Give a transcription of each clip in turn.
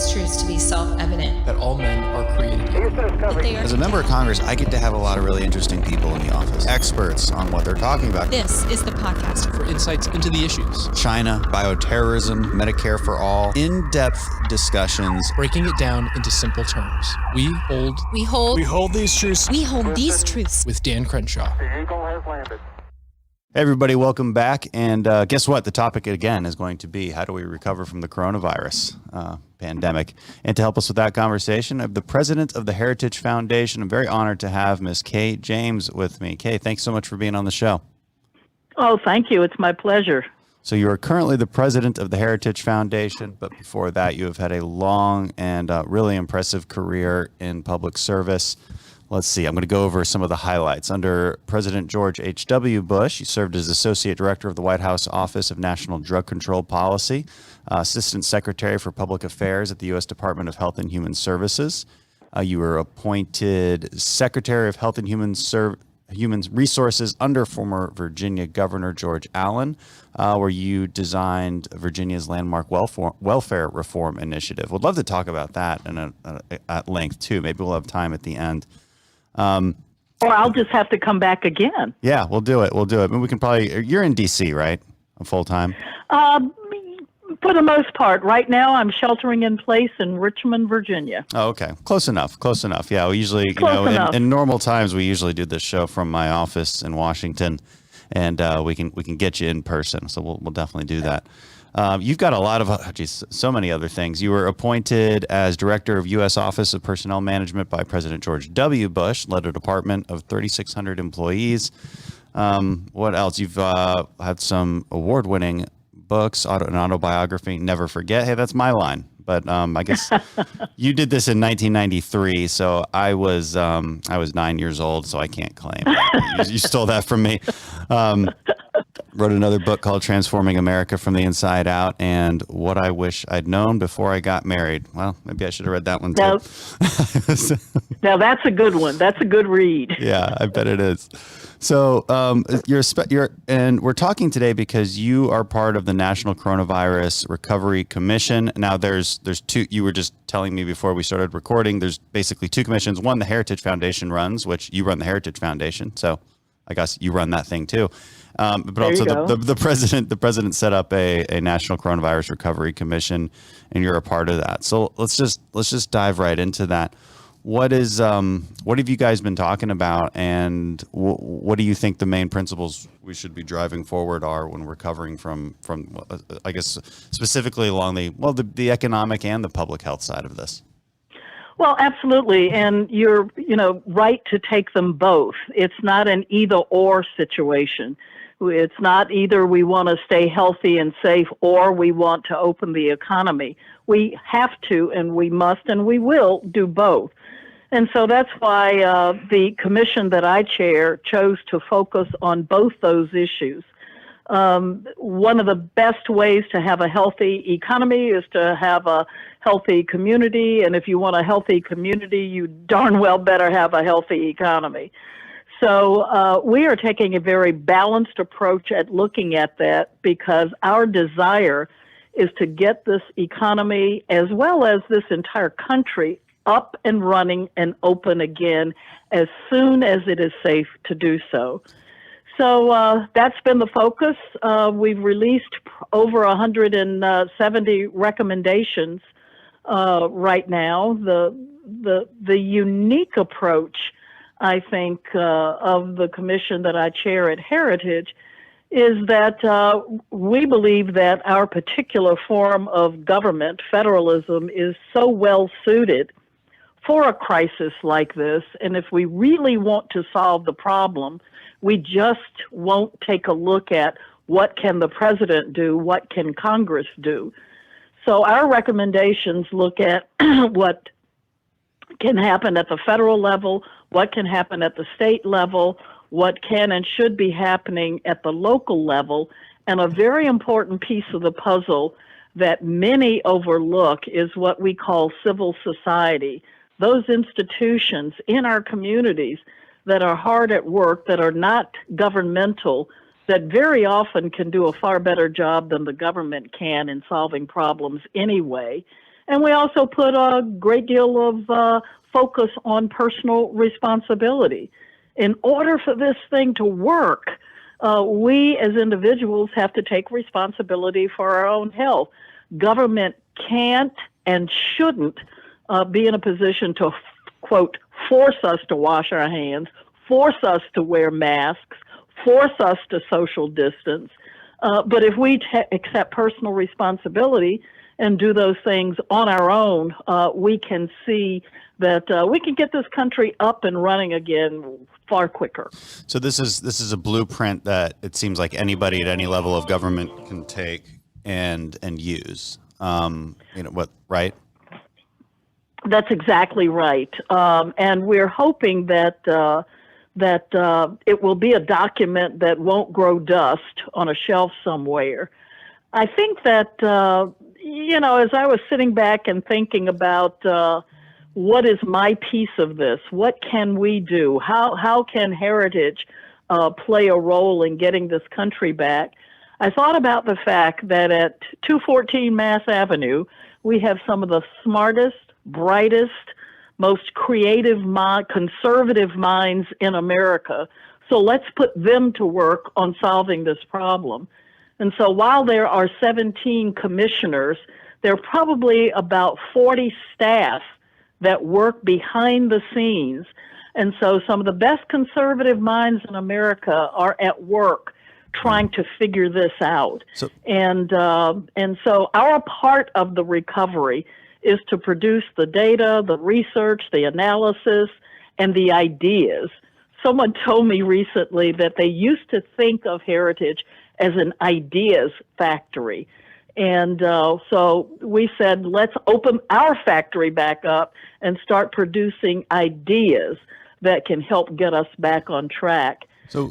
these truths to be self-evident. That all men are created equal. As a member of Congress, I get to have a lot of really interesting people in the office. Experts on what they're talking about. This is the podcast for insights into the issues. China, bioterrorism, Medicare for all. In-depth discussions. Breaking it down into simple terms. We hold these truths. We hold these truths. With Dan Crenshaw. The Eagle has landed. Hey everybody, welcome back. And guess what? The topic again is going to be how do we recover from the coronavirus pandemic? And to help us with that conversation, I have the president of the Heritage Foundation. I'm very honored to have Ms. Kay James with me. Kay, thanks so much for being on the show. Oh, thank you. It's my pleasure. So you are currently the president of the Heritage Foundation, but before that you have had a long and really impressive career in public service. Let's see, I'm going to go over some of the highlights. Under President George H.W. Bush, you served as Associate Director of the White House Office of National Drug Control Policy, Assistant Secretary for Public Affairs at the U.S. Department of Health and Human Services. You were appointed Secretary of Health and Human Resources under former Virginia Governor George Allen, where you designed Virginia's landmark welfare reform initiative. Would love to talk about that at length, too. Maybe we'll have time at the end. Or I'll just have to come back again. Yeah, we'll do it. I mean, we can probably, you're in DC, right? Full time? For the most part. Right now, I'm sheltering in place in Richmond, Virginia. Oh, okay. Close enough. Yeah, we usually, in normal times, we usually do this show from my office in Washington, and we can get you in person. So we'll definitely do that. You've got a lot of, so many other things. You were appointed as Director of U.S. Office of Personnel Management by President George W. Bush, led a department of 3,600 employees. What else? You've had some award-winning books, an autobiography, Never Forget. Hey, that's my line. But I guess you did this in 1993, so I was 9 years old, so I can't claim. You stole that from me. Wrote another book called Transforming America from the Inside Out and What I Wish I'd Known Before I Got Married. Well, maybe I should have read that one too. Now that's a good one. That's a good read. Yeah, I bet it is. So and we're talking today because you are part of the National Coronavirus Recovery Commission. Now there's two, you were just telling me before we started recording, there's basically two commissions. One, the Heritage Foundation runs, which you run the Heritage Foundation. So I guess you run that thing too. But also the president set up a National Coronavirus Recovery Commission, and you're a part of that. So let's just dive right into that. What have you guys been talking about, and what do you think the main principles we should be driving forward are when recovering from I guess specifically along the economic and the public health side of this? Well, absolutely, and you're right to take them both. It's not an either-or situation. It's not either we want to stay healthy and safe or we want to open the economy. We have to, and we must, and we will do both. And so that's why the commission that I chair chose to focus on both those issues. One of the best ways to have a healthy economy is to have a healthy community. And if you want a healthy community, you darn well better have a healthy economy. So we are taking a very balanced approach at looking at that because our desire is to get this economy as well as this entire country up and running and open again as soon as it is safe to do so. So that's been the focus. We've released over 170 recommendations right now. The unique approach, I think, of the commission that I chair at Heritage is that we believe that our particular form of government, federalism, is so well suited for a crisis like this. And if we really want to solve the problem, we just won't take a look at what can the president do, what can Congress do. So our recommendations look at what can happen at the federal level, what can happen at the state level, what can and should be happening at the local level, and a very important piece of the puzzle that many overlook is what we call civil society. Those institutions in our communities that are hard at work, that are not governmental, that very often can do a far better job than the government can in solving problems anyway. And we also put a great deal of focus on personal responsibility. In order for this thing to work, we as individuals have to take responsibility for our own health. Government can't and shouldn't be in a position to, quote, force us to wash our hands, force us to wear masks, force us to social distance. But if we accept personal responsibility and do those things on our own, we can see that we can get this country up and running again far quicker. So this is a blueprint that it seems like anybody at any level of government can take and use. Right? That's exactly right. And we're hoping that it will be a document that won't grow dust on a shelf somewhere. I think that, as I was sitting back and thinking about what is my piece of this, what can we do, how can heritage play a role in getting this country back, I thought about the fact that at 214 Mass Avenue, we have some of the smartest, brightest, most creative, conservative minds in America. So let's put them to work on solving this problem. And so while there are 17 commissioners, there are probably about 40 staff that work behind the scenes. And so some of the best conservative minds in America are at work trying to figure this out. And so our part of the recovery is to produce the data, the research, the analysis, and the ideas. Someone told me recently that they used to think of heritage as an ideas factory. And so we said, let's open our factory back up and start producing ideas that can help get us back on track. We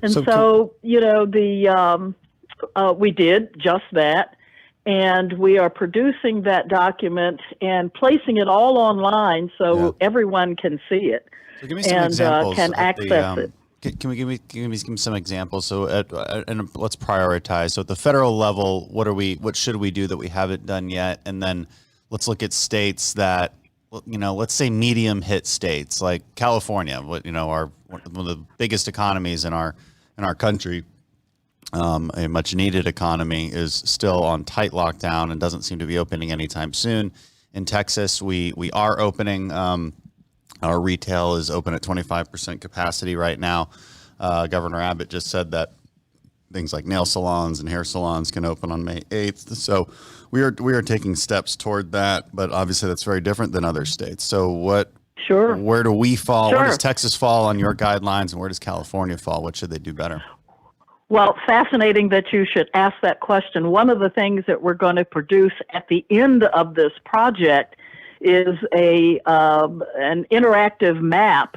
did just that. And we are producing that document and placing it all online so everyone can see it and can access it. Can we give me some examples? So, and let's prioritize. So, at the federal level, what should we do that we haven't done yet? And then let's look at states that, let's say medium hit states like California. One of the biggest economies in our country. A much needed economy is still on tight lockdown and doesn't seem to be opening anytime soon. In Texas, we are opening. Our retail is open at 25% capacity right now. Governor Abbott just said that things like nail salons and hair salons can open on May 8th. So we are taking steps toward that, but obviously that's very different than other states. So where do we fall? Where does Texas fall on your guidelines, and where does California fall? What should they do better? Well, fascinating that you should ask that question. One of the things that we're going to produce at the end of this project is an interactive map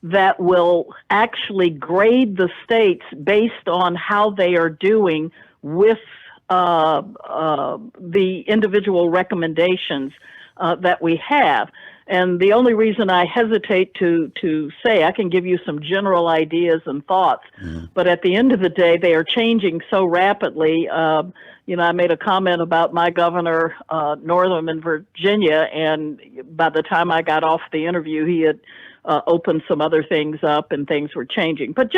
that will actually grade the states based on how they are doing with the individual recommendations that we have. And the only reason I hesitate to say, I can give you some general ideas and thoughts, but at the end of the day, they are changing so rapidly. I made a comment about my governor, Northam in Virginia, and by the time I got off the interview, he had opened some other things up and things were changing. But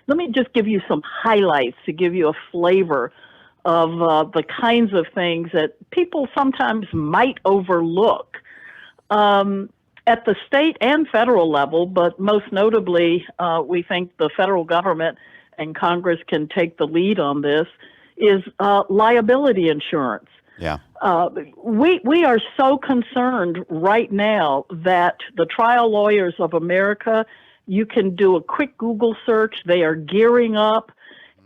let me just give you some highlights to give you a flavor of the kinds of things that people sometimes might overlook. At the state and federal level, but most notably, we think the federal government and Congress can take the lead on this, is liability insurance. Yeah. We are so concerned right now that the trial lawyers of America, you can do a quick Google search, they are gearing up.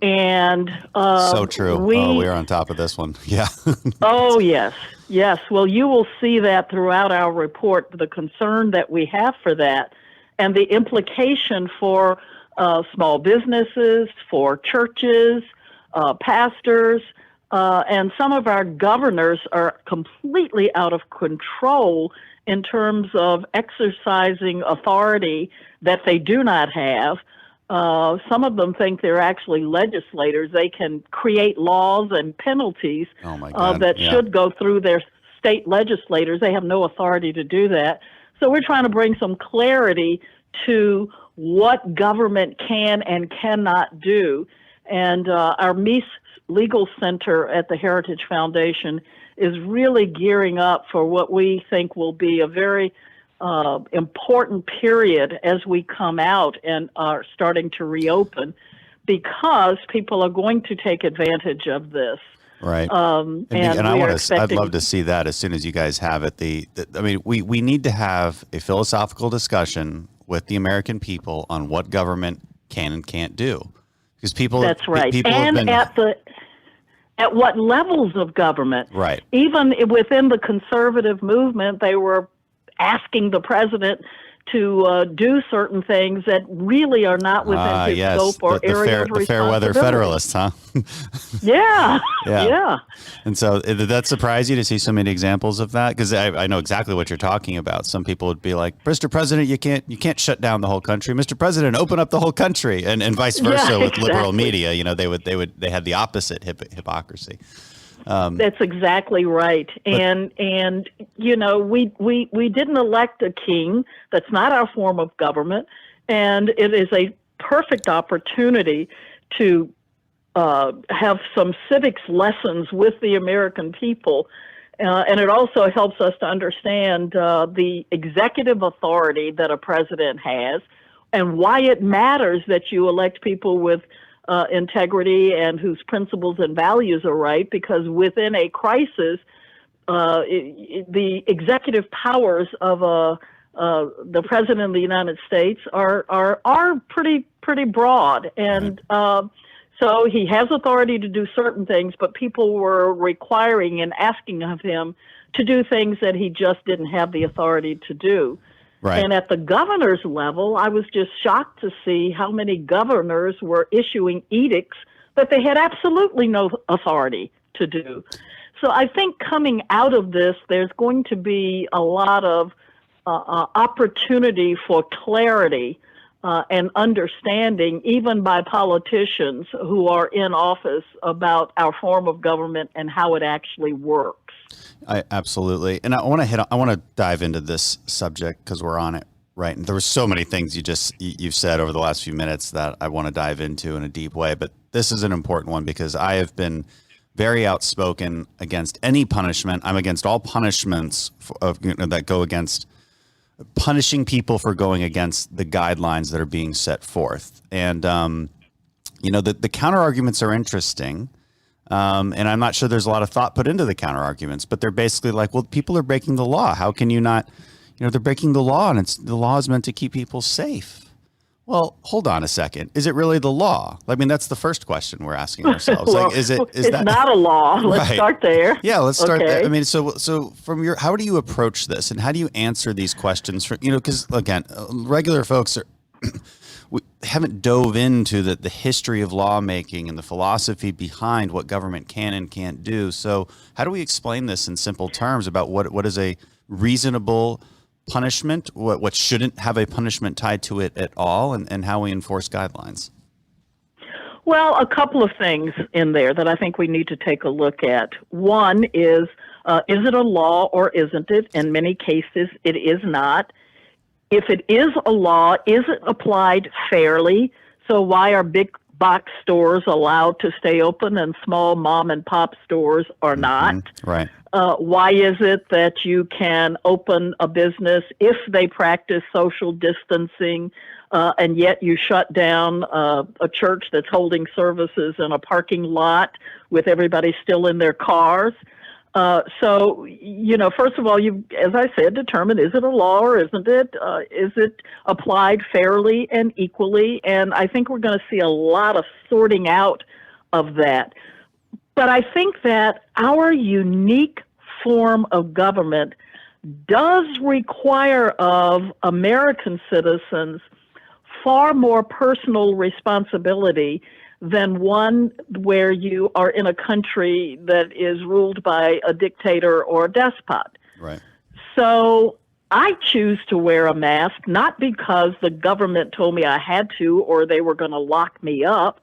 And so true. We are on top of this one. Yeah. Oh, yes. Yes. Well, you will see that throughout our report, the concern that we have for that and the implication for small businesses, for churches, pastors, and some of our governors are completely out of control in terms of exercising authority that they do not have. Some of them think they're actually legislators. They can create laws and penalties that should go through their state legislators. They have no authority to do that. So we're trying to bring some clarity to what government can and cannot do. And our Meese Legal Center at the Heritage Foundation is really gearing up for what we think will be a very important period as we come out and are starting to reopen, because people are going to take advantage of this. Right. And I'd love to see that as soon as you guys have it. We need to have a philosophical discussion with the American people on what government can and can't do, because people. That's right. People and at what levels of government. Right. Even within the conservative movement, they were asking the president to do certain things that really are not within his scope or area of responsibility. The fair weather Federalists, huh? Yeah. And so did that surprise you to see so many examples of that? Because I know exactly what you're talking about. Some people would be like, Mr. President, you can't shut down the whole country. Mr. President, open up the whole country, and vice versa with liberal media. They had the opposite hypocrisy. That's exactly right. And we didn't elect a king. That's not our form of government. And it is a perfect opportunity to have some civics lessons with the American people. And it also helps us to understand the executive authority that a president has and why it matters that you elect people with integrity and whose principles and values are right, because within a crisis, the executive powers of the president of the United States are pretty broad, and so he has authority to do certain things, but people were requiring and asking of him to do things that he just didn't have the authority to do. Right. And at the governor's level, I was just shocked to see how many governors were issuing edicts that they had absolutely no authority to do. So I think coming out of this, there's going to be a lot of opportunity for clarity and understanding, even by politicians who are in office, about our form of government and how it actually works. Absolutely. And I want to dive into this subject because we're on it, right? And there were so many things you've said over the last few minutes that I want to dive into in a deep way. But this is an important one because I have been very outspoken against any punishment. I'm against all punishments that go against punishing people for going against the guidelines that are being set forth. And, the counter arguments are interesting. And I'm not sure there's a lot of thought put into the counter arguments, but they're basically like, well, people are breaking the law. How can you not, they're breaking the law, and the law is meant to keep people safe. Well, hold on a second. Is it really the law? I mean, that's the first question we're asking ourselves. Well, is it's that not a law? Let's start there. Yeah, let's start there. I mean, so from how do you approach this, and how do you answer these questions? Because again, regular folks we haven't dove into the history of lawmaking and the philosophy behind what government can and can't do. So how do we explain this in simple terms about what is a reasonable punishment, what shouldn't have a punishment tied to it at all, and how we enforce guidelines? Well, a couple of things in there that I think we need to take a look at. One is it a law or isn't it? In many cases, it is not. If it is a law, is it applied fairly? So why are big box stores allowed to stay open and small mom and pop stores are not? Right. Why is it that you can open a business if they practice social distancing, and yet you shut down a church that's holding services in a parking lot with everybody still in their cars? So, first of all, you, as I said, determine, is it a law or isn't it? Is it applied fairly and equally? And I think we're going to see a lot of sorting out of that. But I think that our unique form of government does require of American citizens far more personal responsibility than one where you are in a country that is ruled by a dictator or a despot. Right. So I choose to wear a mask, not because the government told me I had to or they were going to lock me up,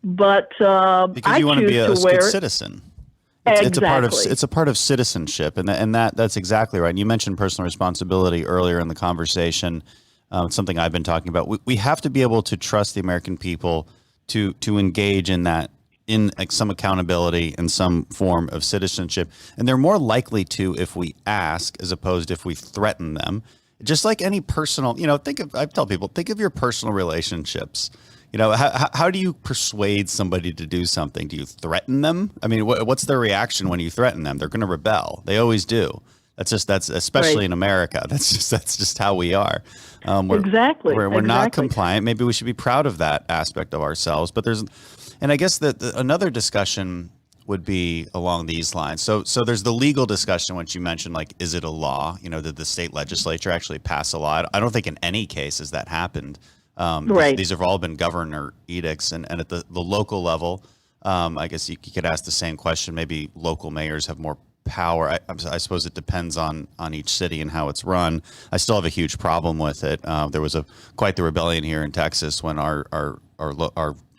but because you want to be a good citizen. It's a part of citizenship, and that's exactly right. And you mentioned personal responsibility earlier in the conversation. It's something I've been talking about. We have to be able to trust the American people to engage in that, in like some accountability and some form of citizenship, and they're more likely to if we ask as opposed to if we threaten them. Just like any personal, I tell people, think of your personal relationships. How do you persuade somebody to do something? Do you threaten them? I mean, what's their reaction when you threaten them? They're going to rebel. They always do. That's especially right. in America. That's just how we are. Exactly. We're not compliant. Maybe we should be proud of that aspect of ourselves. But and I guess that another discussion would be along these lines. So there's the legal discussion, which you mentioned, like, is it a law? Did the state legislature actually pass a law? I don't think in any case has that happened. Right. These have all been governor edicts, and at the local level, I guess you could ask the same question. Maybe local mayors have more power. I suppose it depends on each city and how it's run. I still have a huge problem with it. There was quite the rebellion here in Texas when our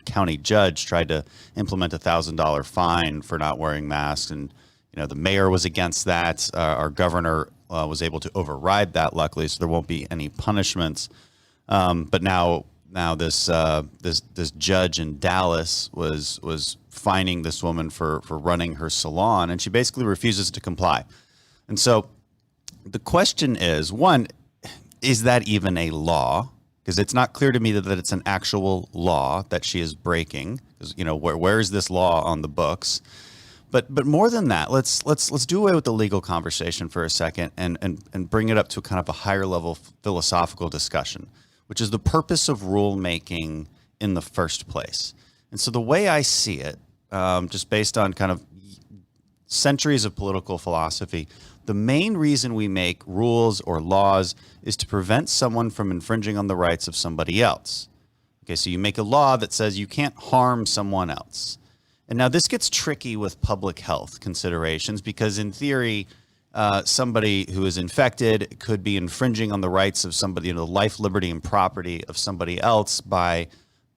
county judge tried to implement $1,000 fine for not wearing masks, and the mayor was against that. Our governor was able to override that, luckily, so there won't be any punishments. But now this judge in Dallas was fining this woman for running her salon, and she basically refuses to comply. And so the question is, one, is that even a law? Because it's not clear to me that it's an actual law that she is breaking. Because where is this law on the books? But more than that, let's do away with the legal conversation for a second and bring it up to kind of a higher level philosophical discussion, which is the purpose of rulemaking in the first place. And so the way I see it, just based on kind of centuries of political philosophy, the main reason we make rules or laws is to prevent someone from infringing on the rights of somebody else. Okay, so you make a law that says you can't harm someone else. And now this gets tricky with public health considerations because in theory, somebody who is infected could be infringing on the rights of somebody, the life, liberty, and property of somebody else by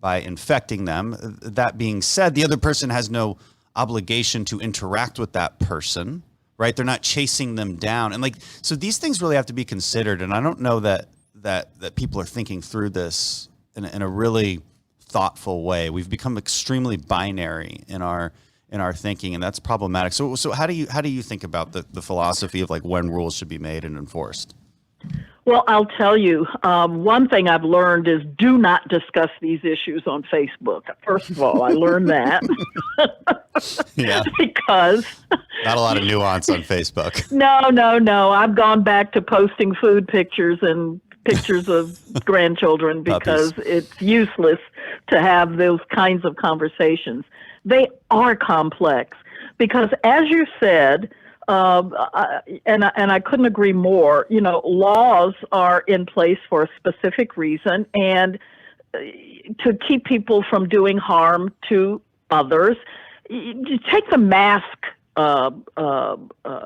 infecting them. That being said, the other person has no obligation to interact with that person, right? They're not chasing them down. And so these things really have to be considered. And I don't know that people are thinking through this in a really thoughtful way. We've become extremely binary in our thinking, and that's problematic. So how do you think about the philosophy of when rules should be made and enforced? Well, I'll tell you, one thing I've learned is do not discuss these issues on Facebook. First of all, I learned that. Yeah. Because not a lot of nuance on Facebook. No. I've gone back to posting food pictures and pictures of grandchildren because it's useless to have those kinds of conversations. They are complex because, as you said, and I couldn't agree more, laws are in place for a specific reason and to keep people from doing harm to others. You take the mask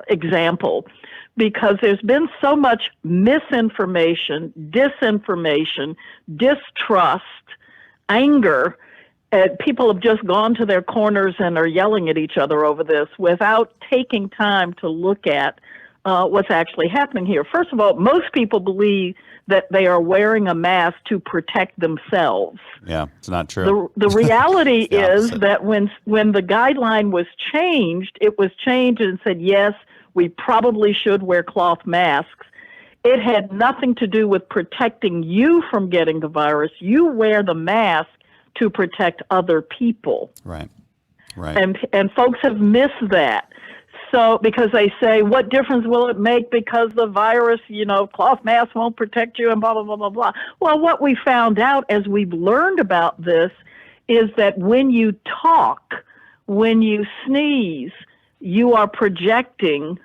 example, because there's been so much misinformation, disinformation, distrust, anger. People have just gone to their corners and are yelling at each other over this without taking time to look at what's actually happening here. First of all, most people believe that they are wearing a mask to protect themselves. Yeah, it's not true. The reality is that when the guideline was changed, it was changed and said, yes, we probably should wear cloth masks. It had nothing to do with protecting you from getting the virus. You wear the mask to protect other people. Right. And folks have missed that. So because they say, what difference will it make because the virus, cloth masks won't protect you and blah, blah, blah, blah, blah. Well, what we found out as we've learned about this is that when you talk, when you sneeze, you are projecting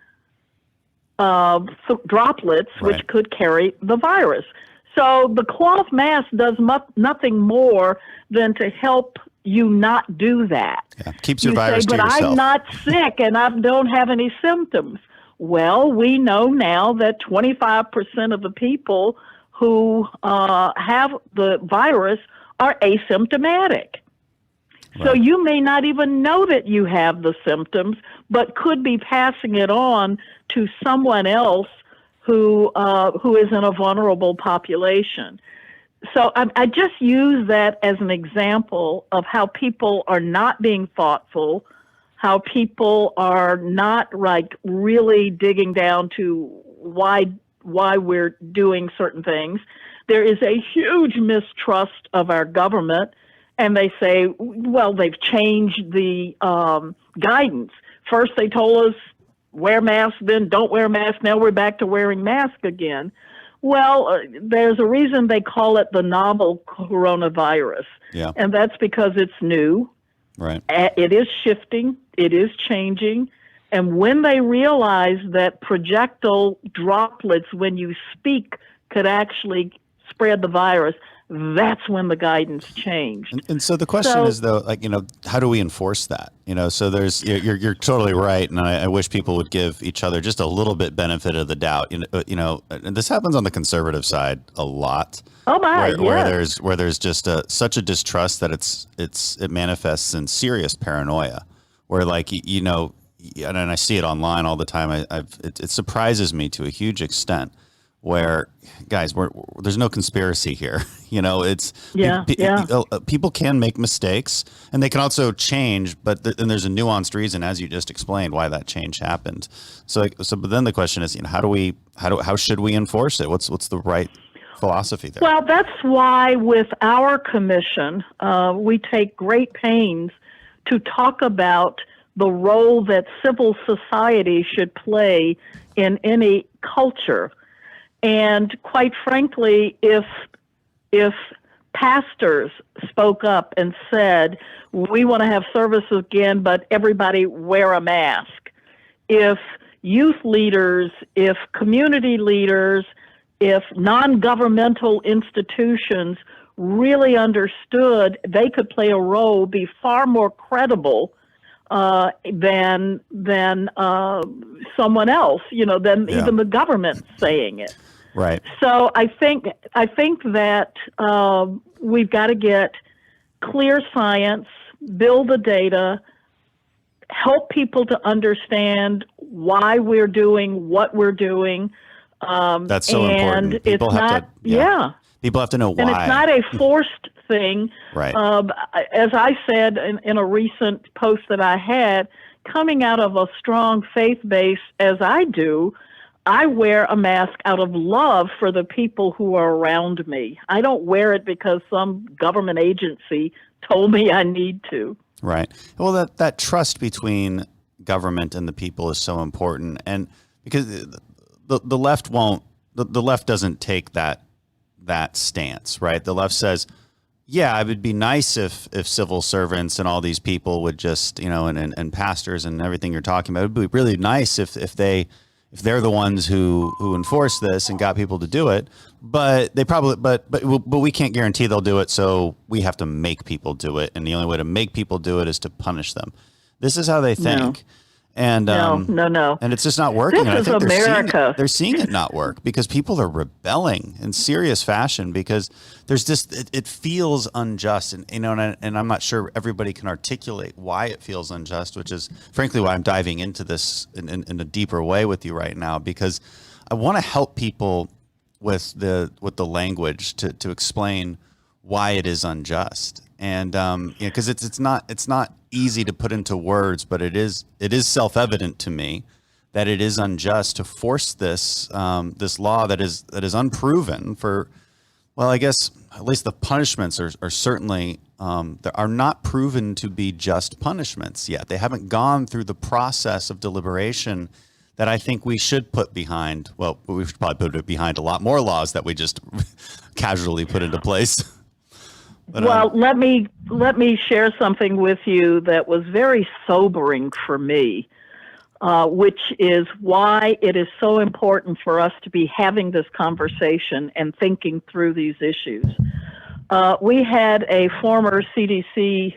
droplets, right, which could carry the virus. So the cloth mask does nothing more than to help you not do that. Yeah, keeps your virus to yourself. But I'm not sick and I don't have any symptoms. Well, we know now that 25% of the people who have the virus are asymptomatic. So you may not even know that you have the symptoms, but could be passing it on to someone else who is in a vulnerable population. So I just use that as an example of how people are not being thoughtful, how people are not really digging down to why we're doing certain things. There is a huge mistrust of our government, and they say, well, they've changed the guidance. First they told us wear masks, then don't wear masks. Now we're back to wearing masks again. Well, there's a reason they call it the novel coronavirus. Yeah. And that's because it's new. Right. It is shifting. It is changing. And when they realize that projectile droplets, when you speak, could actually spread the virus, that's when the guidance changed. And so the question is, though, how do we enforce that? So you're totally right. And I wish people would give each other just a little bit benefit of the doubt. And this happens on the conservative side a lot. Oh my, where there's just such a distrust that it manifests in serious paranoia, where and I see it online all the time. It surprises me to a huge extent. Where, guys, there's no conspiracy here. People can make mistakes, and they can also change. But there's a nuanced reason, as you just explained, why that change happened. But then the question is, how should we enforce it? What's the right philosophy there? Well, that's why with our commission, we take great pains to talk about the role that civil society should play in any culture. And quite frankly, if pastors spoke up and said, we want to have service again, but everybody wear a mask. If youth leaders, if community leaders, if non-governmental institutions really understood they could play a role, be far more credible than someone else, than even the government saying it. Right. So I think that we've got to get clear science, build the data, help people to understand why we're doing what we're doing. That's so important. People have to know why. And it's not a forced thing. Right. As I said in a recent post that I had, coming out of a strong faith base as I do, I wear a mask out of love for the people who are around me. I don't wear it because some government agency told me I need to. Right. Well, that trust between government and the people is so important, and because the left won't, the left doesn't take that stance, right? The left says, yeah, it would be nice if civil servants and all these people would just, and pastors and everything you're talking about, it would be really nice if they're the ones who enforce this and got people to do it, but they probably, but we can't guarantee they'll do it. So we have to make people do it. And the only way to make people do it is to punish them. This is how they think. No. And no. And it's just not working. This and I is think America. They're seeing it not work because people are rebelling in serious fashion because there's just it feels unjust, and and I'm not sure everybody can articulate why it feels unjust, which is frankly why I'm diving into this in a deeper way with you right now, because I want to help people with the language to explain why it is unjust. And because it's not easy to put into words, but it is self-evident to me that it is unjust to force this law that is unproven for, well, I guess at least the punishments are certainly are not proven to be just punishments yet. They haven't gone through the process of deliberation that I think we should put behind. Well, we should probably put it behind a lot more laws that we just casually put into place. But, well, let me share something with you that was very sobering for me, which is why it is so important for us to be having this conversation and thinking through these issues. We had a former CDC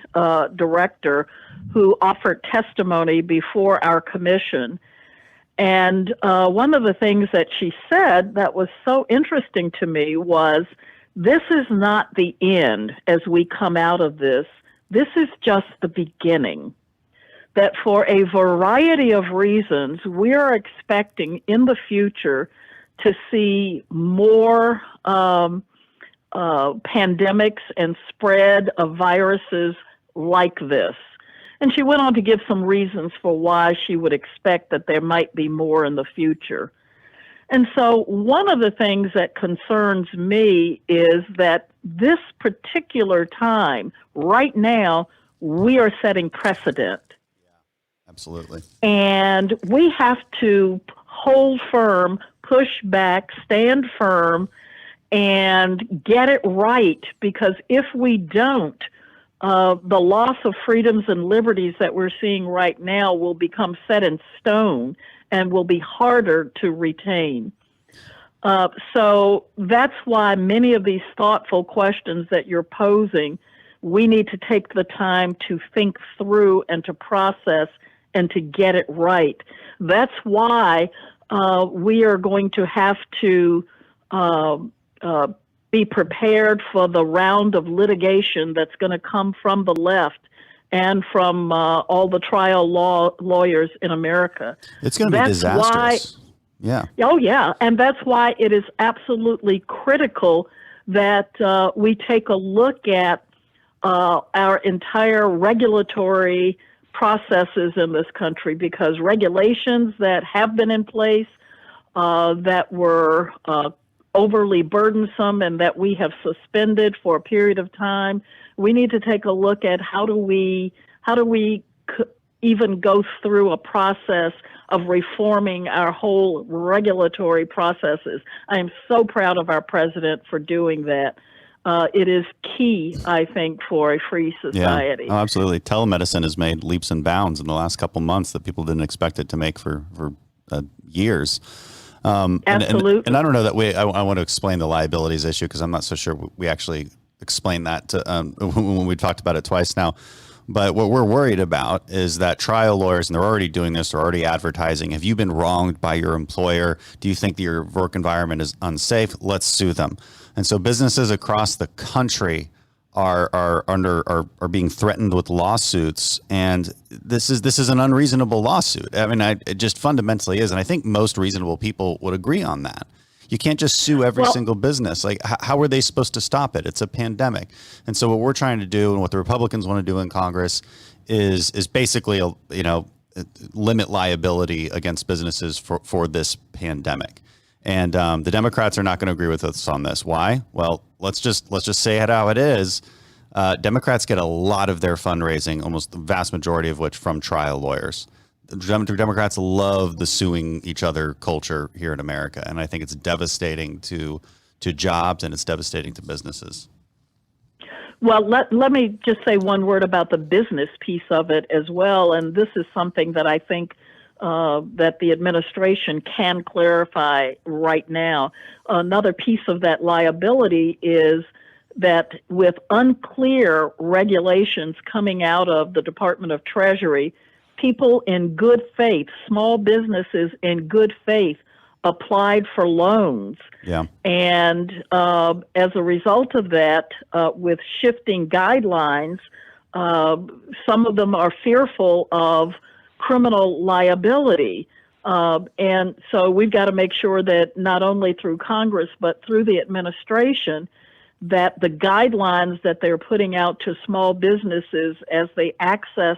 director who offered testimony before our commission, and one of the things that she said that was so interesting to me was, this is not the end as we come out of this. this is just the beginning. That for a variety of reasons, we are expecting in the future to see more pandemics and spread of viruses like this. And she went on to give some reasons for why she would expect that there might be more in the future. And so one of the things that concerns me is that this particular time, right now, we are setting precedent. Absolutely. And we have to hold firm, push back, stand firm, and get it right, because if we don't, the loss of freedoms and liberties that we're seeing right now will become set in stone and will be harder to retain. So that's why many of these thoughtful questions that you're posing, we need to take the time to think through and to process and to get it right. That's why we are going to have to be prepared for the round of litigation that's going to come from the left and from all the trial lawyers in America. It's going to be disastrous. Yeah. Oh, yeah. And that's why it is absolutely critical that we take a look at our entire regulatory processes in this country, because regulations that have been in place that were overly burdensome and that we have suspended for a period of time, we need to take a look at how do we even go through a process of reforming our whole regulatory processes. I am so proud of our president for doing that. It is key, I think, for a free society. Yeah. Oh, absolutely. Telemedicine has made leaps and bounds in the last couple months that people didn't expect it to make for years. Absolutely. And I don't know that I want to explain the liabilities issue, because I'm not so sure we actually explained that to, when we talked about it twice now. But what we're worried about is that trial lawyers, and they're already doing this, they're already advertising. Have you been wronged by your employer? Do you think that your work environment is unsafe? Let's sue them. And so businesses across the country are being threatened with lawsuits, and this is an unreasonable lawsuit. I mean, it just fundamentally is, and I think most reasonable people would agree on that. You can't just sue every single business. Like, how are they supposed to stop it? It's a pandemic. And so what we're trying to do, and what the Republicans want to do in Congress, is basically limit liability against businesses for this pandemic. And the Democrats are not going to agree with us on this. Why? Well, let's just say it how it is. Democrats get a lot of their fundraising, almost the vast majority of which, from trial lawyers. Democrats love the suing each other culture here in America, and I think it's devastating to jobs, and it's devastating to businesses. Well, let me just say one word about the business piece of it as well, and this is something that I think that the administration can clarify right now. Another piece of that liability is that with unclear regulations coming out of the Department of Treasury, people in good faith, small businesses in good faith, applied for loans. Yeah. And as a result of that, with shifting guidelines, some of them are fearful of criminal liability. And so we've got to make sure that not only through Congress, but through the administration, that the guidelines that they're putting out to small businesses as they access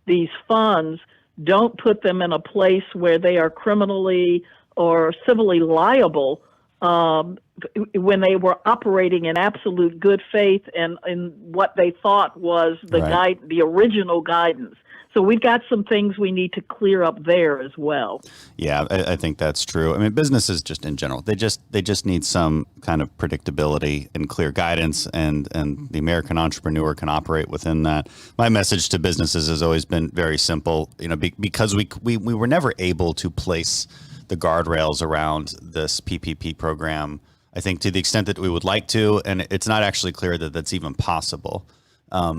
these funds don't put them in a place where they are criminally or civilly liable when they were operating in absolute good faith and in what they thought was the original guidance. So we've got some things we need to clear up there as well. Yeah, I think that's true. I mean, businesses just in general, they just need some kind of predictability and clear guidance, and the American entrepreneur can operate within that. My message to businesses has always been very simple, because we were never able to place the guardrails around this PPP program, I think, to the extent that we would like to, and it's not actually clear that that's even possible.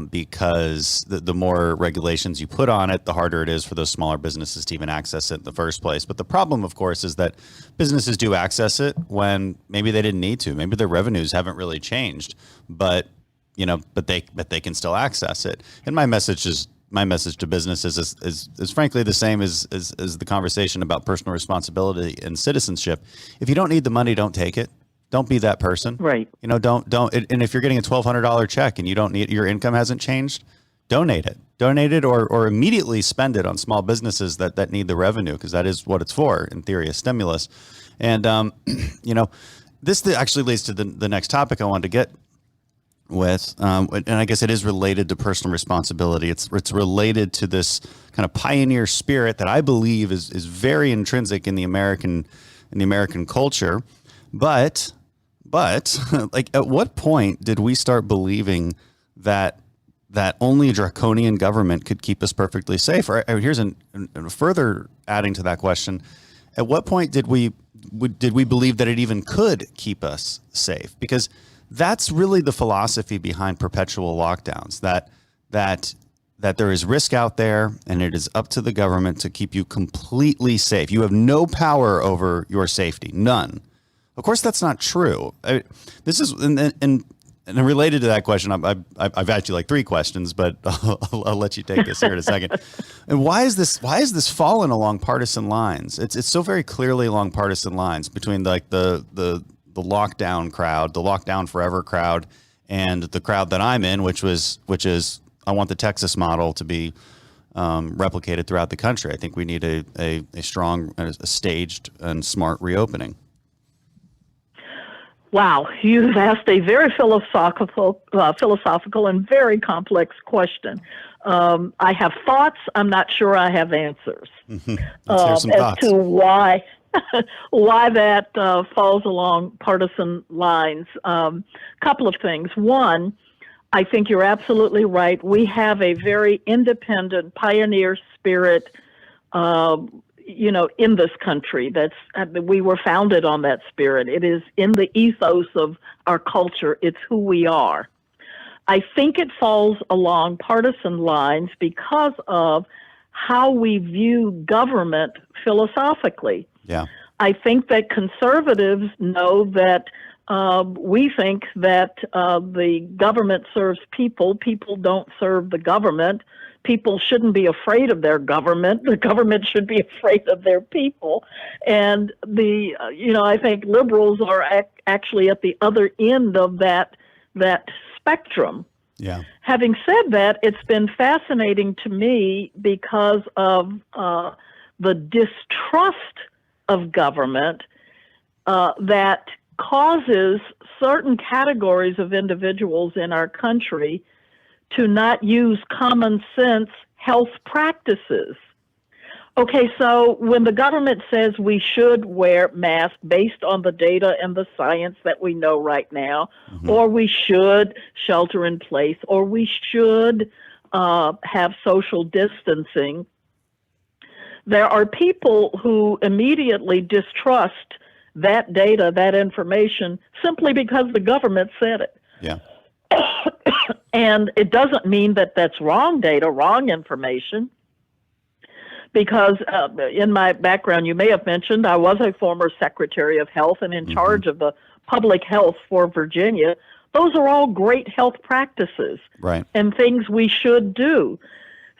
Because the more regulations you put on it, the harder it is for those smaller businesses to even access it in the first place. But the problem, of course, is that businesses do access it when maybe they didn't need to. Maybe their revenues haven't really changed. But, but they can still access it. And my message to businesses is frankly the same as the conversation about personal responsibility and citizenship. If you don't need the money, don't take it. Don't be that person. Right. Don't. And if you're getting a $1,200 check and you don't need, your income hasn't changed, donate it or immediately spend it on small businesses that need the revenue, because that is what it's for, in theory, a stimulus. And, this actually leads to the next topic I wanted to get with, and I guess it is related to personal responsibility. It's related to this kind of pioneer spirit that I believe is very intrinsic in the American culture. But like, at what point did we start believing that only a draconian government could keep us perfectly safe? Or here's further adding to that question: at what point did we believe that it even could keep us safe? Because that's really the philosophy behind perpetual lockdowns, that there is risk out there and it is up to the government to keep you completely safe. You have no power over your safety, none. Of course, that's not true. This is, and related to that question, I've asked you like 3 questions, but I'll let you take this here in a second. And why is this fallen along partisan lines? It's so very clearly along partisan lines between like the lockdown crowd, the lockdown forever crowd, and the crowd that I'm in, which is I want the Texas model to be replicated throughout the country. I think we need a strong, a staged and smart reopening. Wow, you've asked a very philosophical and very complex question. I have thoughts. I'm not sure I have answers Let's hear some thoughts. To why that falls along partisan lines. Couple of things. One, I think you're absolutely right. We have a very independent pioneer spirit, in this country. We were founded on that spirit. It is in the ethos of our culture. It's who we are. I think it falls along partisan lines because of how we view government philosophically. Yeah. I think that conservatives know that we think that the government serves people. People don't serve the government. People shouldn't be afraid of their government. The government should be afraid of their people. And I think liberals are actually at the other end of that spectrum. Yeah. Having said that, it's been fascinating to me because of the distrust of government that causes certain categories of individuals in our country to not use common sense health practices. Okay, so when the government says we should wear masks based on the data and the science that we know right now, or we should shelter in place, or we should have social distancing, there are people who immediately distrust that data, that information, simply because the government said it. Yeah. And it doesn't mean that that's wrong data, wrong information, because in my background, you may have mentioned, I was a former Secretary of Health and in charge of the public health for Virginia. Those are all great health practices, right, and things we should do.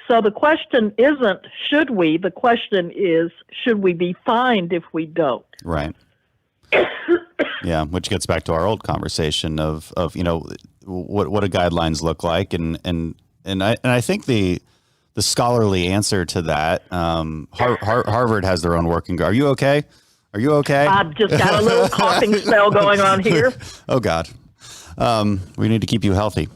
So the question isn't should we, the question is should we be fined if we don't? Right. Yeah, which gets back to our old conversation of what do guidelines look like, and I think the scholarly answer to that, Harvard has their own working group. Are you okay? Are you okay? I've just got a little coughing spell going on here. Oh God, we need to keep you healthy.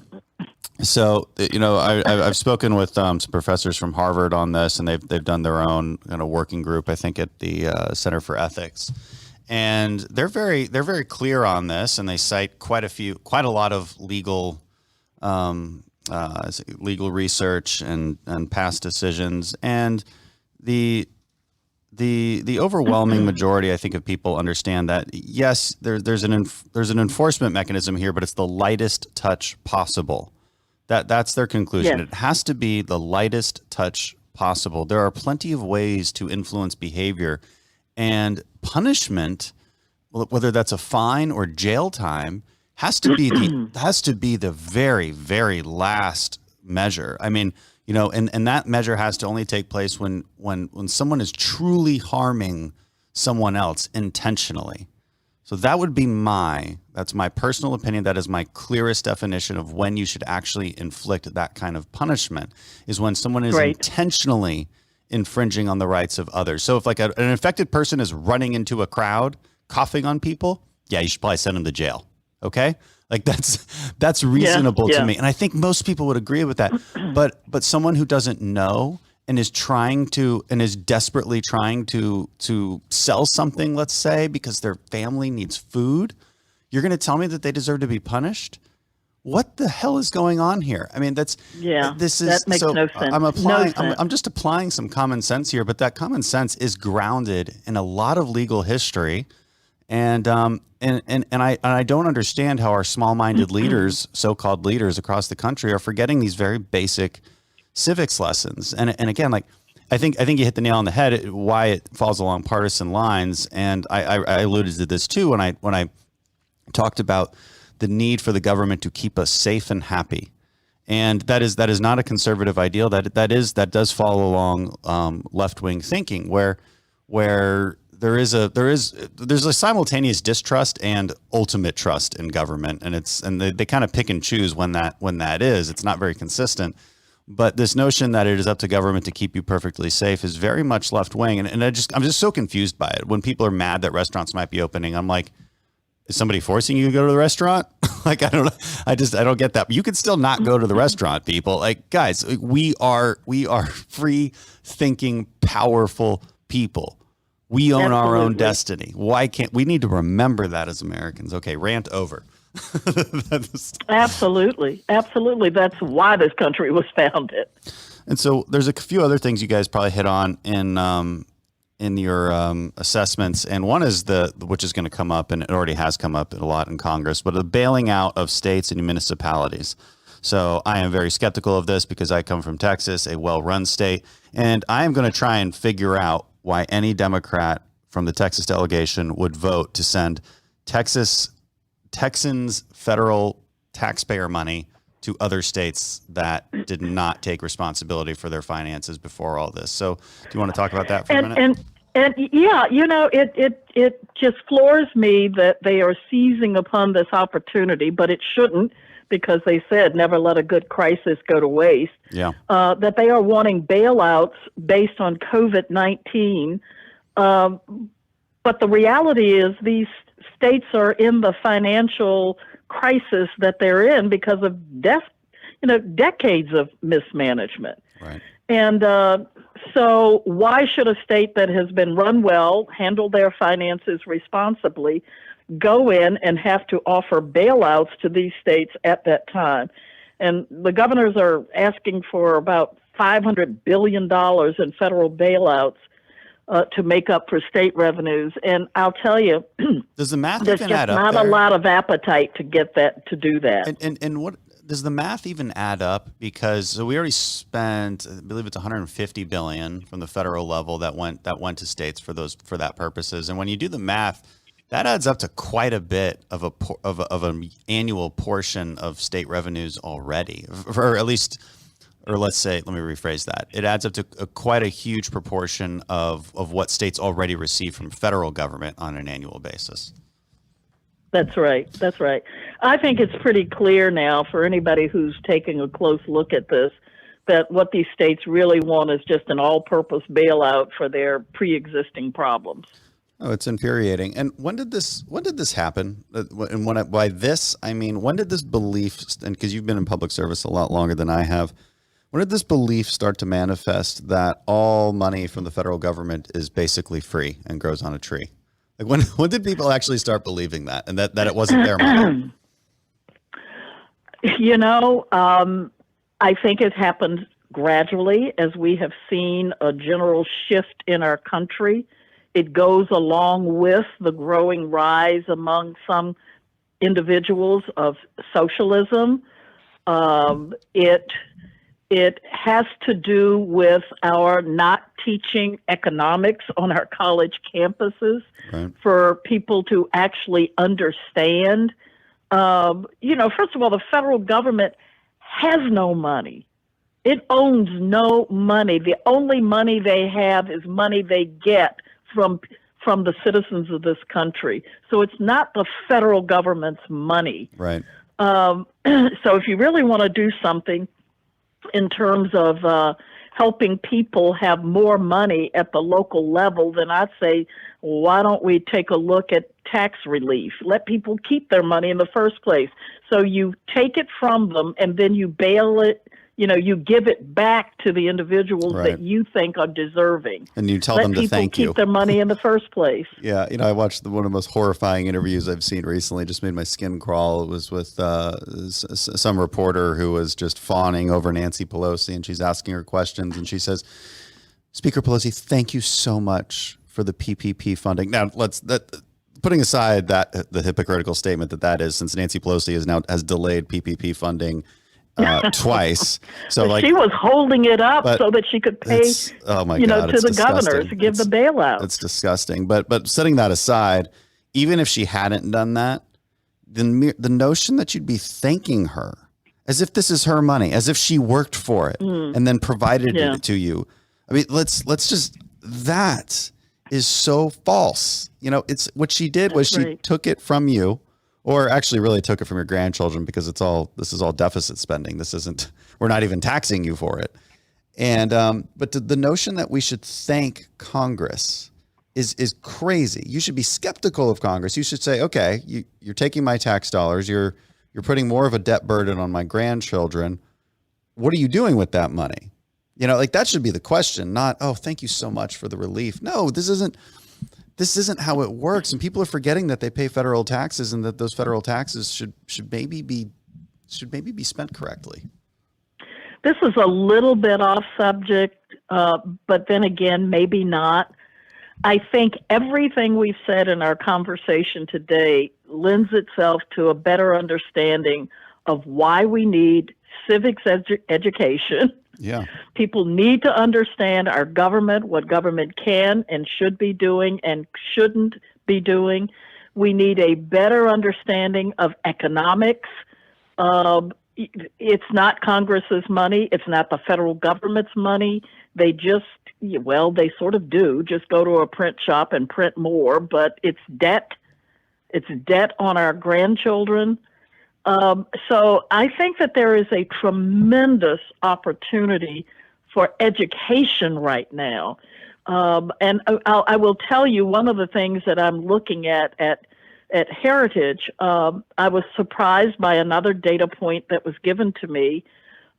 So I've spoken with some professors from Harvard on this, and they've done their own kind of working group, I think, at the Center for Ethics. And they're very clear on this, and they cite quite a lot of legal research and past decisions, and the overwhelming majority, I think, of people understand that yes, there's an enforcement mechanism here, but it's the lightest touch possible. That's their conclusion. Yes. It has to be the lightest touch possible. There are plenty of ways to influence behavior. And punishment, whether that's a fine or jail time, has to be the very, very last measure. I mean, and that measure has to only take place when someone is truly harming someone else intentionally. So that would be that's my personal opinion. That is my clearest definition of when you should actually inflict that kind of punishment, is when someone is intentionally infringing on the rights of others. So if like an infected person is running into a crowd, coughing on people, yeah, you should probably send them to jail. Okay. Like that's reasonable to me. And I think most people would agree with that, but someone who doesn't know and is desperately trying to sell something, let's say, because their family needs food, you're going to tell me that they deserve to be punished? What the hell is going on here? I mean, that makes no sense. I'm just applying some common sense here, but that common sense is grounded in a lot of legal history. And I don't understand how our small-minded leaders, so-called leaders across the country, are forgetting these very basic civics lessons. And again, like I think you hit the nail on the head. Why it falls along partisan lines, and I alluded to this too when I talked about the need for the government to keep us safe and happy, and that is not a conservative ideal. That does follow along left-wing thinking, where there's a simultaneous distrust and ultimate trust in government, and they kind of pick and choose when that is. It's not very consistent. But this notion that it is up to government to keep you perfectly safe is very much left wing, and I'm just so confused by it. When people are mad that restaurants might be opening, I'm like, is somebody forcing you to go to the restaurant? Like, I don't know. I don't get that. But you can still not go to the restaurant, people. Like, guys, we are free thinking, powerful people. We own our own destiny. Why can't we need to remember that as Americans? Okay, rant over. Absolutely. That's why this country was founded. And so there's a few other things you guys probably hit on in your assessments, and one is which is going to come up, and it already has come up a lot in Congress, but the bailing out of states and municipalities. So I am very skeptical of this because I come from Texas, a well-run state, and I am going to try and figure out why any Democrat from the Texas delegation would vote to send Texans federal taxpayer money to other states that did not take responsibility for their finances before all this. So do you want to talk about that for a minute? And yeah, it just floors me that they are seizing upon this opportunity, but it shouldn't, because they said never let a good crisis go to waste. Yeah. That they are wanting bailouts based on COVID-19. But the reality is these states are in the financial crisis that they're in because of decades of mismanagement. Right. And so why should a state that has been run well, handle their finances responsibly, go in and have to offer bailouts to these states at that time? And the governors are asking for about $500 billion in federal bailouts to make up for state revenues. And I'll tell you, does the math there's even just add up not there? a lot of appetite to do that. And what does the math even add up? Because we already spent, I believe it's $150 billion from the federal level that went to states for that purposes. And when you do the math, that adds up to quite a bit of an annual portion of state revenues already, or let's say, let me rephrase that. It adds up to quite a huge proportion of what states already receive from federal government on an annual basis. That's right. I think it's pretty clear now for anybody who's taking a close look at this that what these states really want is just an all-purpose bailout for their pre-existing problems. Oh, it's infuriating. And when did this happen? And by this, I mean, when did this belief, and because you've been in public service a lot longer than I have, when did this belief start to manifest that all money from the federal government is basically free and grows on a tree? Like when did people actually start believing that, and that it wasn't their money? I think it happened gradually as we have seen a general shift in our country. It goes along with the growing rise among some individuals of socialism. It has to do with our not teaching economics on our college campuses, right, for people to actually understand First of all, the federal government has no money. It owns no money. The only money they have is money they get from the citizens of this country. So it's not the federal government's money. Right. So if you really want to do something in terms of helping people have more money at the local level, then I'd say, why don't we take a look at tax relief? Let people keep their money in the first place. So you take it from them and then you bail it, you give it back to the individuals Right. that you think are deserving. And you tell them to thank you. Let people keep their money in the first place. Yeah, I watched one of the most horrifying interviews I've seen recently. Just made my skin crawl. It was with some reporter who was just fawning over Nancy Pelosi, and she's asking her questions, and she says, "Speaker Pelosi, thank you so much for the PPP funding." Now, putting aside the hypocritical statement that is, since Nancy Pelosi has delayed PPP funding twice. So she was holding it up so that she could pay, oh my God, to the governors to give the bailout. It's disgusting. But setting that aside, even if she hadn't done that, the notion that you'd be thanking her as if this is her money, as if she worked for it and then provided it to you. I mean, let's just, that is so false. It's what she did was she took it from you. Or actually really took it from your grandchildren, because this is all deficit spending. We're not even taxing you for it. And, but the notion that we should thank Congress is crazy. You should be skeptical of Congress. You should say, okay, you're taking my tax dollars. You're putting more of a debt burden on my grandchildren. What are you doing with that money? That should be the question, not, oh, thank you so much for the relief. No, this isn't how it works, and people are forgetting that they pay federal taxes, and that those federal taxes should maybe be spent correctly. This is a little bit off subject, but then again, maybe not. I think everything we've said in our conversation today lends itself to a better understanding of why we need civics education. Yeah. People need to understand our government, what government can and should be doing and shouldn't be doing. We need a better understanding of economics. It's not Congress's money. It's not the federal government's money. They sort of do just go to a print shop and print more, but it's debt. It's debt on our grandchildren. So I think that there is a tremendous opportunity for education right now. And I will tell you one of the things that I'm looking at Heritage. I was surprised by another data point that was given to me.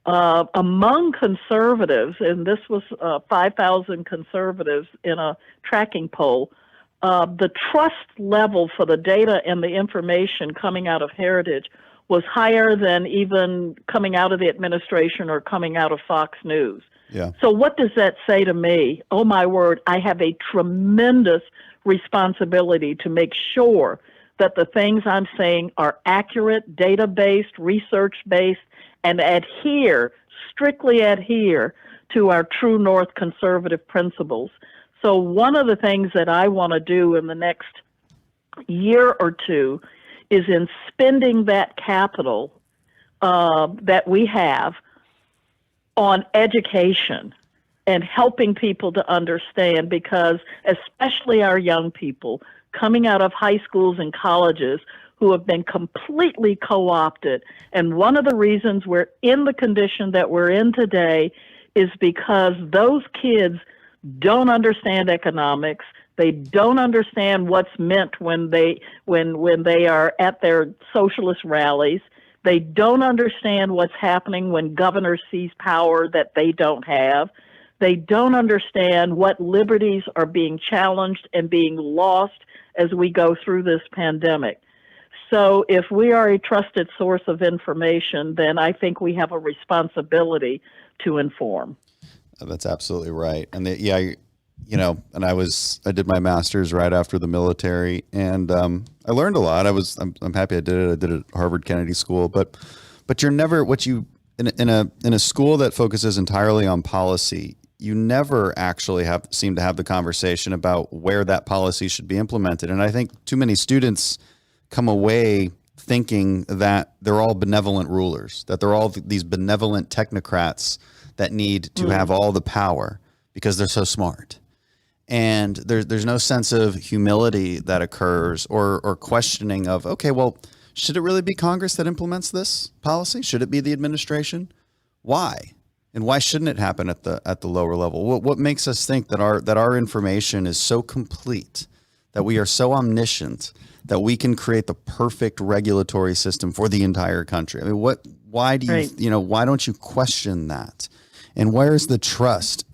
Among conservatives, and this was 5,000 conservatives in a tracking poll, the trust level for the data and the information coming out of Heritage was higher than even coming out of the administration or coming out of Fox News. Yeah. So what does that say to me? Oh, my word, I have a tremendous responsibility to make sure that the things I'm saying are accurate, data-based, research-based, and strictly adhere to our true North conservative principles. So one of the things that I want to do in the next year or two is in spending that capital that we have on education and helping people to understand, because especially our young people coming out of high schools and colleges who have been completely co-opted. And one of the reasons we're in the condition that we're in today is because those kids don't understand economics. They don't understand what's meant when they are at their socialist rallies. They don't understand what's happening when governors seize power that they don't have. They don't understand what liberties are being challenged and being lost as we go through this pandemic. So if we are a trusted source of information, then I think we have a responsibility to inform. That's absolutely right. And and I did my master's right after the military, and I learned a lot. I'm happy I did it. I did it at Harvard Kennedy School, but you're never in a school that focuses entirely on policy. You never actually seem to have the conversation about where that policy should be implemented. And I think too many students come away thinking that they're all benevolent rulers, that they're all these benevolent technocrats that need to have all the power because they're so smart. And there's no sense of humility that occurs or questioning of, okay, well, should it really be Congress that implements this policy? Should it be the administration? Why? And why shouldn't it happen at the lower level? What makes us think that our information is so complete, that we are so omniscient, that we can create the perfect regulatory system for the entire country? I mean, why do you, why don't you question that? And where is the trust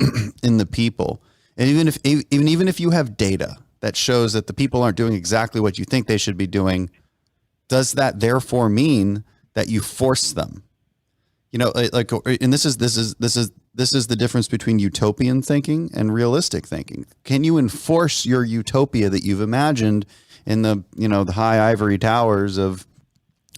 in the people? And even if you have data that shows that the people aren't doing exactly what you think they should be doing, does that therefore mean that you force them? And this is the difference between utopian thinking and realistic thinking. Can you enforce your utopia that you've imagined in the high ivory towers of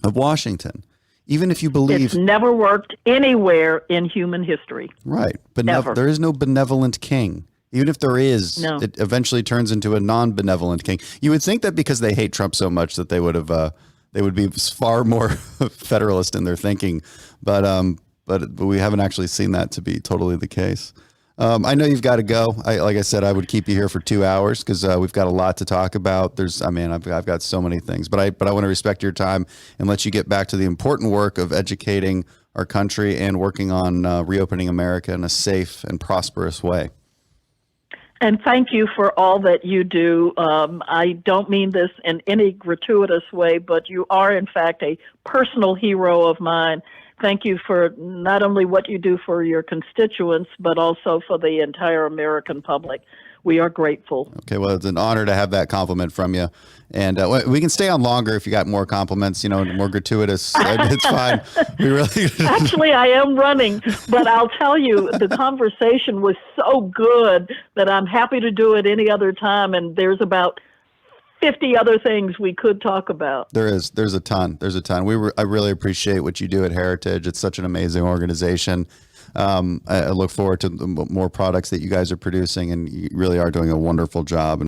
Washington? Even if you believe it's never worked anywhere in human history. Right. There is no benevolent king. Even if there is, it eventually turns into a non-benevolent king. You would think that because they hate Trump so much that they would be far more federalist in their thinking, but we haven't actually seen that to be totally the case. I know you've got to go. Like I said, I would keep you here for 2 hours because we've got a lot to talk about. I've got so many things, but I want to respect your time and let you get back to the important work of educating our country and working on reopening America in a safe and prosperous way. And thank you for all that you do. I don't mean this in any gratuitous way, but you are, in fact, a personal hero of mine. Thank you for not only what you do for your constituents, but also for the entire American public. We are grateful. Okay, well, it's an honor to have that compliment from you. And we can stay on longer if you got more compliments, more gratuitous. It's fine. We really Actually, I am running, but I'll tell you, the conversation was so good that I'm happy to do it any other time. And there's about 50 other things we could talk about. There's a ton. I really appreciate what you do at Heritage. It's such an amazing organization. I look forward to more products that you guys are producing, and you really are doing a wonderful job.